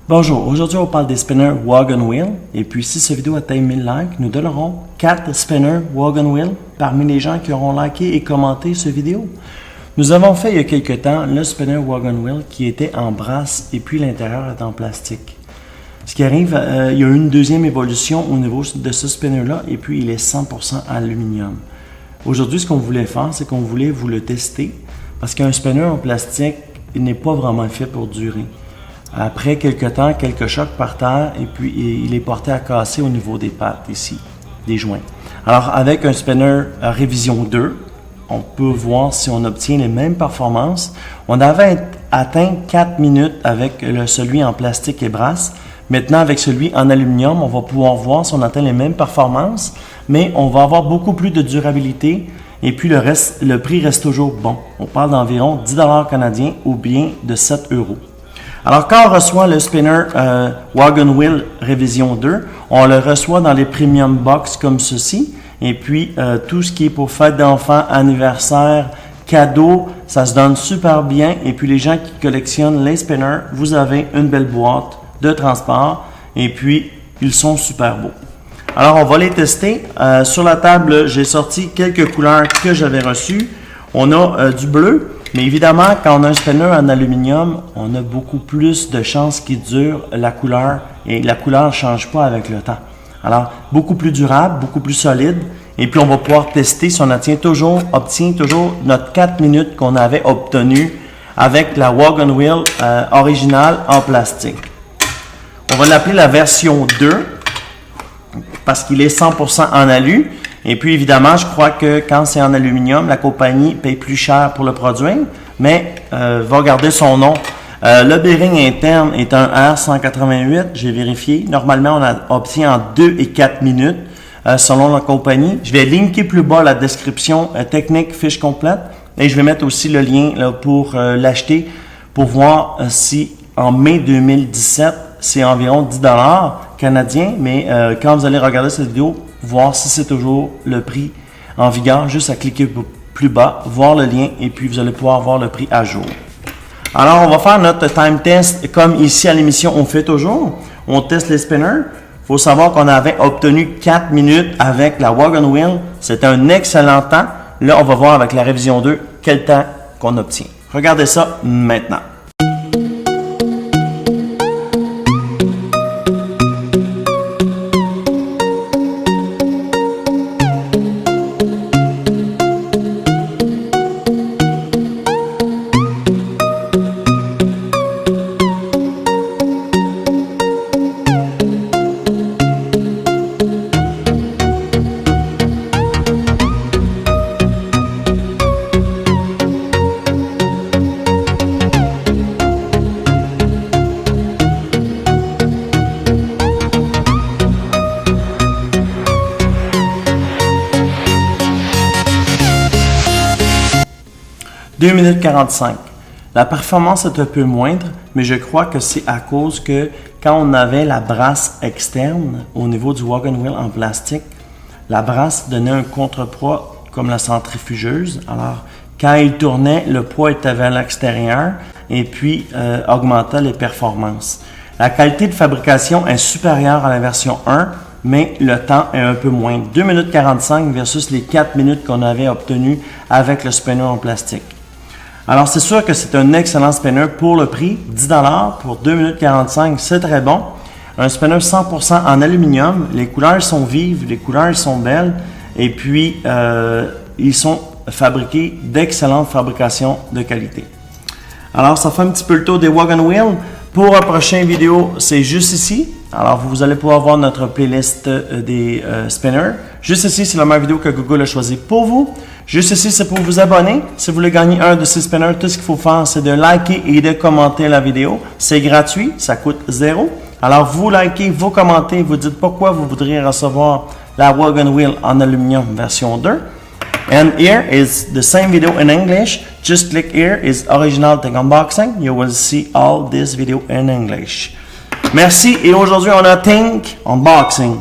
Bonjour, aujourd'hui on parle des spinners Wagon Wheel et puis si cette vidéo atteint 1000 likes, nous donnerons 4 spinners Wagon Wheel parmi les gens qui auront liké et commenté cette vidéo. Nous avons fait il y a quelques temps le spinner Wagon Wheel qui était en brasse et puis l'intérieur est en plastique. Ce qui arrive, il y a eu une deuxième évolution au niveau de ce spinner-là et puis il est 100% aluminium. Aujourd'hui, ce qu'on voulait faire, c'est qu'on voulait vous le tester parce qu'un spinner en plastique n'est pas vraiment fait pour durer. Après quelques temps, quelques chocs par terre et puis il est porté à casser au niveau des pattes ici, des joints. Alors avec un spinner révision 2, on peut voir si on obtient les mêmes performances. On avait atteint 4 minutes avec celui en plastique et brasse. Maintenant avec celui en aluminium, on va pouvoir voir si on atteint les mêmes performances, mais on va avoir beaucoup plus de durabilité et puis le prix reste toujours bon. On parle d'environ 10 $ canadiens ou bien de 7 €. Alors, quand on reçoit le spinner Wagon Wheel Révision 2, on le reçoit dans les premium box comme ceci. Et puis, tout ce qui est pour fête d'enfants, anniversaire, cadeau, ça se donne super bien. Et puis, les gens qui collectionnent les spinners, vous avez une belle boîte de transport. Et puis, ils sont super beaux. Alors, on va les tester. Sur la table, j'ai sorti quelques couleurs que j'avais reçues. On a du bleu. Mais évidemment, quand on a un spinner en aluminium, on a beaucoup plus de chances qu'il dure la couleur et la couleur ne change pas avec le temps. Alors, beaucoup plus durable, beaucoup plus solide et puis on va pouvoir tester si on obtient toujours notre 4 minutes qu'on avait obtenu avec la Wagon Wheel originale en plastique. On va l'appeler la version 2 parce qu'il est 100% en alu. Et puis, évidemment, je crois que quand c'est en aluminium, la compagnie paye plus cher pour le produire, mais va garder son nom. Le bearing interne est un R188, j'ai vérifié. Normalement, on obtient en 2 et 4 minutes selon la compagnie. Je vais linker plus bas la description technique, fiche complète. Et je vais mettre aussi le lien là, pour l'acheter pour voir si en mai 2017, c'est environ 10 $ canadiens. Mais quand vous allez regarder cette vidéo, voir si c'est toujours le prix en vigueur, juste à cliquer plus bas, voir le lien et puis vous allez pouvoir voir le prix à jour. Alors, on va faire notre time test comme ici à l'émission, on fait toujours. On teste les spinners. Il faut savoir qu'on avait obtenu 4 minutes avec la Wagon Wheel. C'était un excellent temps. Là, on va voir avec la révision 2 quel temps qu'on obtient. Regardez ça maintenant. « 2 minutes 45. La performance est un peu moindre, mais je crois que c'est à cause que quand on avait la brasse externe au niveau du Wagon Wheel en plastique, la brasse donnait un contrepoids comme la centrifugeuse. Alors, quand il tournait, le poids était vers l'extérieur et puis augmentait les performances. La qualité de fabrication est supérieure à la version 1, mais le temps est un peu moins. 2 minutes 45 versus les 4 minutes qu'on avait obtenues avec le spinner en plastique. Alors, c'est sûr que c'est un excellent spinner pour le prix, 10 $ pour 2 minutes 45, c'est très bon. Un spinner 100% en aluminium, les couleurs sont vives, les couleurs sont belles, et puis ils sont fabriqués d'excellentes fabrications de qualité. Alors, ça fait un petit peu le tour des Wagon Wheel. Pour la prochaine vidéo, c'est juste ici. Alors, vous allez pouvoir voir notre playlist des spinners. Juste ici, c'est la meilleure vidéo que Google a choisi pour vous. Juste ici, c'est pour vous abonner. Si vous voulez gagner un de ces spinners, tout ce qu'il faut faire, c'est de liker et de commenter la vidéo. C'est gratuit, ça coûte 0. Alors, vous likez, vous commentez, vous dites pourquoi vous voudriez recevoir la Wagon Wheel en aluminium version 2. And here is the same video in English. Just click here is original tech unboxing. You will see all this video in English. Merci et aujourd'hui on a Think Unboxing.